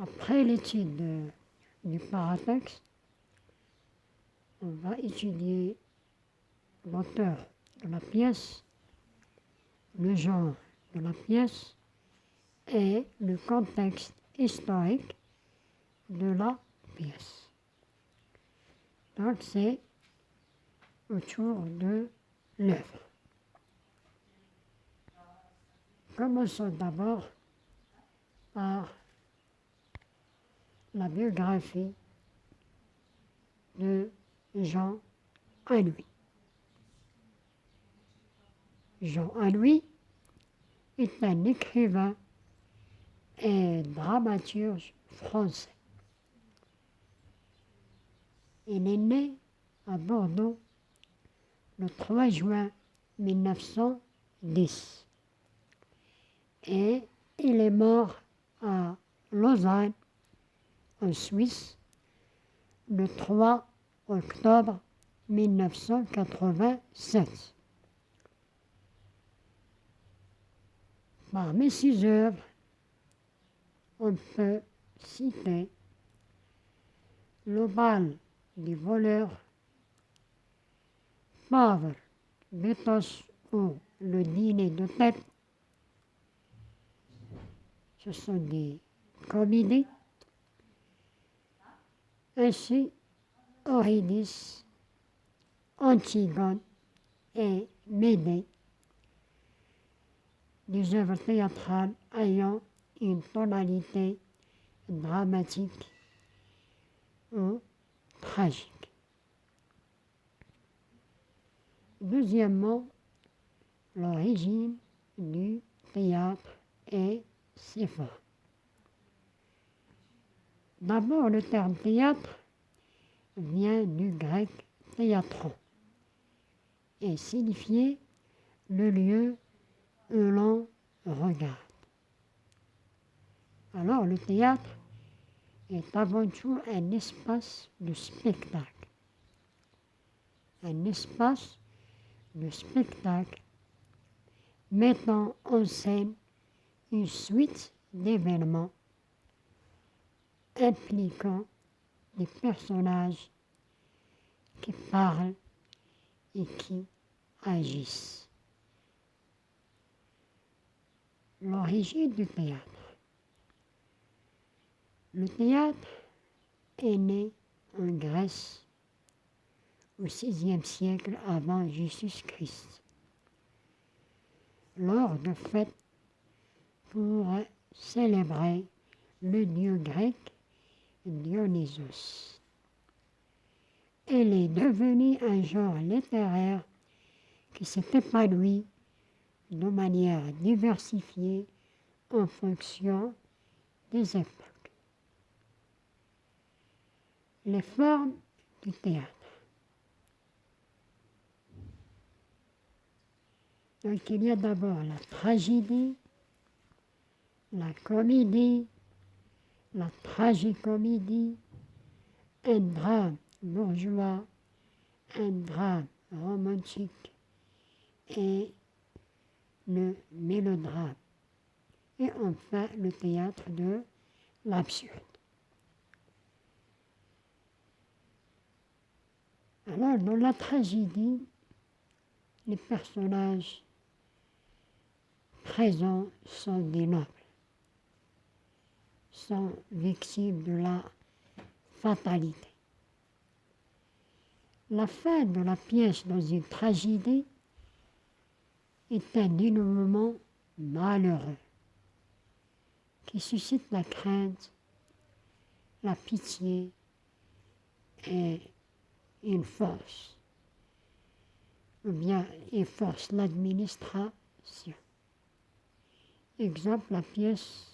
Après l'étude du paratexte, on va étudier l'auteur de la pièce, le genre de la pièce et le contexte historique de la pièce. Donc c'est autour de l'œuvre. Commençons d'abord par la biographie de Jean Anouilh. Jean Anouilh est un écrivain et dramaturge français. Il est né à Bordeaux le 3 juin 1910 et il est mort à Lausanne, en Suisse, le 3 octobre 1987. Parmi ses œuvres, on peut citer Le bal des voleurs, Pauvre, Bétos ou Le dîner de tête. Ce sont des comédies. Ainsi, Eurydice, Antigone et Médée, des œuvres théâtrales ayant une tonalité dramatique ou tragique. Deuxièmement, l'origine du théâtre et ses formes. D'abord, le terme théâtre vient du grec théatron et signifiait le lieu où l'on regarde. Alors, le théâtre est avant tout un espace de spectacle. Un espace de spectacle mettant en scène une suite d'événements impliquant des personnages qui parlent et qui agissent. L'origine du théâtre. Le théâtre est né en Grèce au VIe siècle avant Jésus-Christ, lors de fêtes pour célébrer le dieu grec Dionysos. Elle est devenue un genre littéraire qui s'est épanoui de manière diversifiée en fonction des époques. Les formes du théâtre. Donc il y a d'abord la tragédie, la comédie, la tragicomédie, un drame bourgeois, un drame romantique et le mélodrame. Et enfin le théâtre de l'absurde. Alors dans la tragédie, les personnages présents sont des nobles, sont victimes de la fatalité. La fin de la pièce dans une tragédie est un dénouement malheureux qui suscite la crainte, la pitié et une force, ou bien il force l'administration. Exemple, la pièce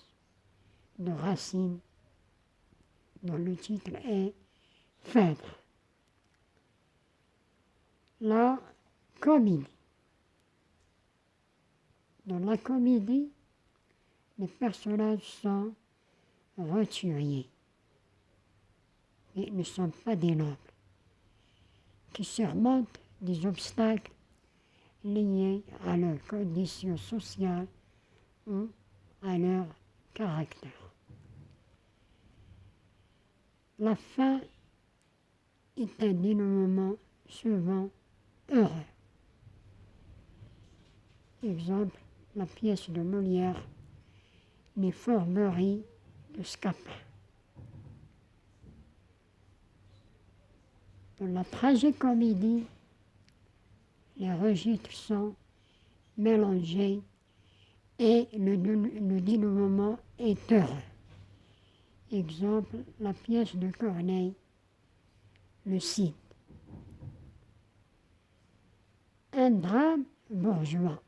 de Racine, dont le titre est Phèdre. La comédie. Dans la comédie, les personnages sont roturiers. Ils ne sont pas des nobles, qui surmontent des obstacles liés à leur condition sociale ou à leur caractère. La fin est un dénouement souvent heureux. Exemple, la pièce de Molière, Les Fourberies de Scapin. Dans la tragicomédie, les registres sont mélangés et le dénouement est heureux. Exemple, la pièce de Corneille, Le Cid. Un drame bourgeois.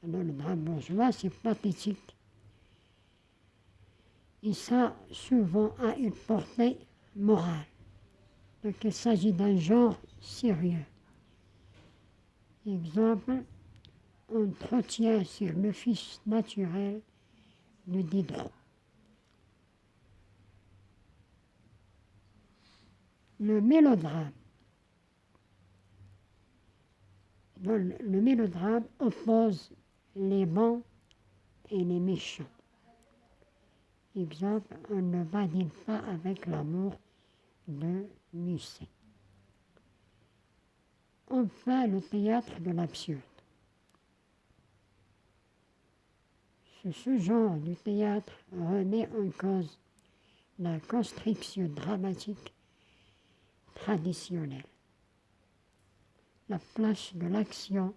Alors, le drame bourgeois, c'est pathétique. Et ça, souvent, a une portée morale. Donc, il s'agit d'un genre sérieux. Exemple, Entretien sur le fils naturel de Diderot. Le mélodrame. Le mélodrame oppose les bons et les méchants. Exemple, on ne badine pas avec l'amour de Musset. Enfin, le théâtre de l'absurde. Ce genre de théâtre remet en cause la construction dramatique traditionnelle. La place de l'action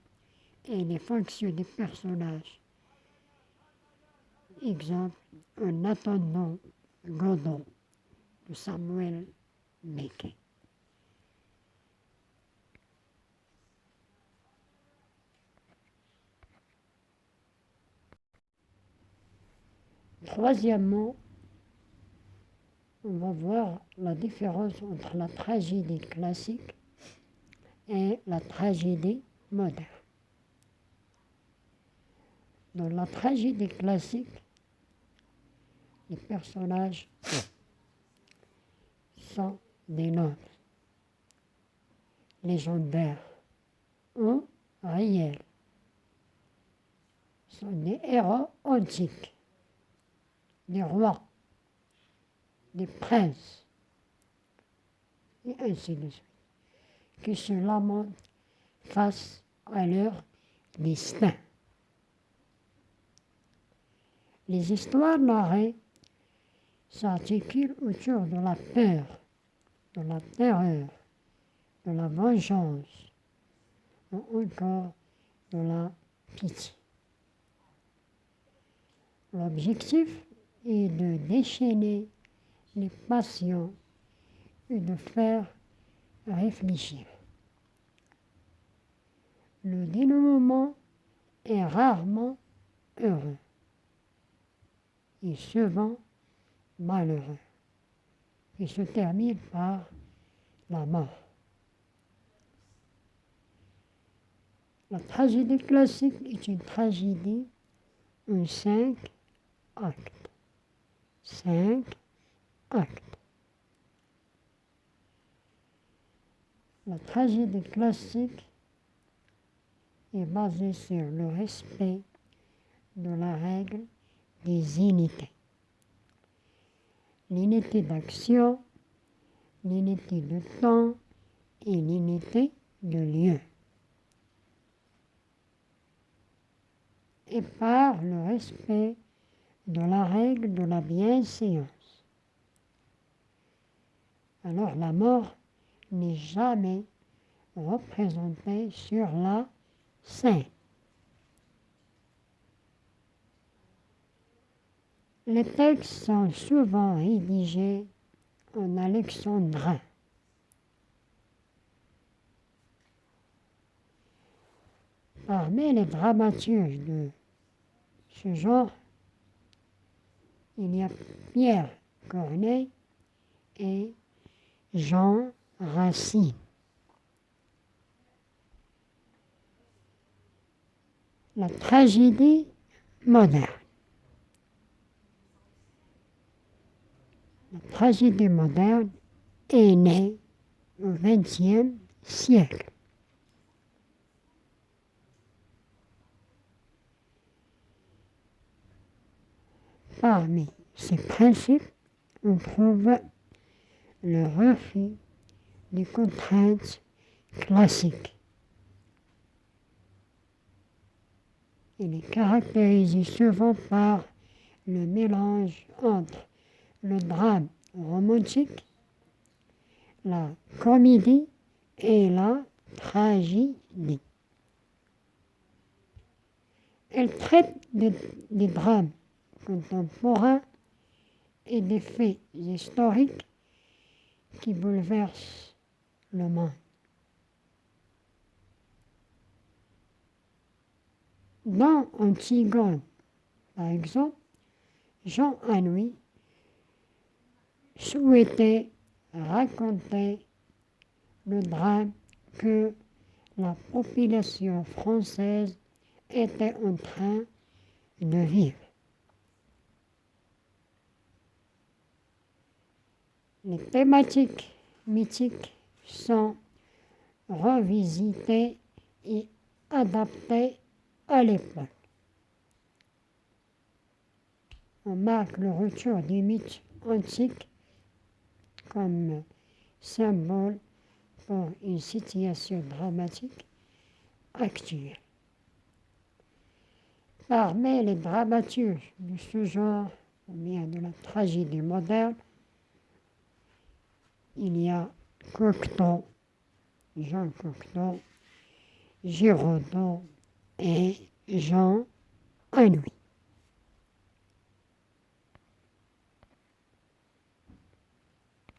et les fonctions des personnages. Exemple, En attendant Godot de Samuel Beckett. Troisièmement, on va voir la différence entre la tragédie classique et la tragédie moderne. Dans la tragédie classique, les personnages sont des nobles, légendaires ou réels, sont des héros antiques, des rois, des princes, et ainsi de suite, qui se lamentent face à leur destin. Les histoires narrées s'articulent autour de la peur, de la terreur, de la vengeance, ou encore de la pitié. L'objectif est de déchaîner les passions et de faire réfléchir. Le dénouement est rarement heureux et souvent malheureux, et se termine par la mort. La tragédie classique est une tragédie en 5 actes. 5 actes. La tragédie classique est basée sur le respect de la règle des unités. L'unité d'action, l'unité de temps et l'unité de lieu. Et par le respect de la règle de la bienséance. Alors la mort n'est jamais représentée sur la scène. Les textes sont souvent rédigés en alexandrin. Parmi les dramaturges de ce genre, il y a Pierre Corneille et Jean Racine. La tragédie moderne. La tragédie moderne est née au XXe siècle. Parmi ses principes, on trouve le refus des contraintes classiques. Il est caractérisé souvent par le mélange entre le drame romantique, la comédie et la tragédie. Elle traite des drames contemporains et des faits historiques qui bouleversent le monde. Dans Antigone, par exemple, Jean Anouilh souhaitait raconter le drame que la population française était en train de vivre. Les thématiques mythiques sont revisitées et adaptées à l'époque. On marque le retour du mythe antique comme symbole pour une situation dramatique actuelle. Parmi les dramaturges de ce genre, ou bien de la tragédie moderne, il y a Cocteau, Jean Cocteau, Giraudot et Jean Anouilh.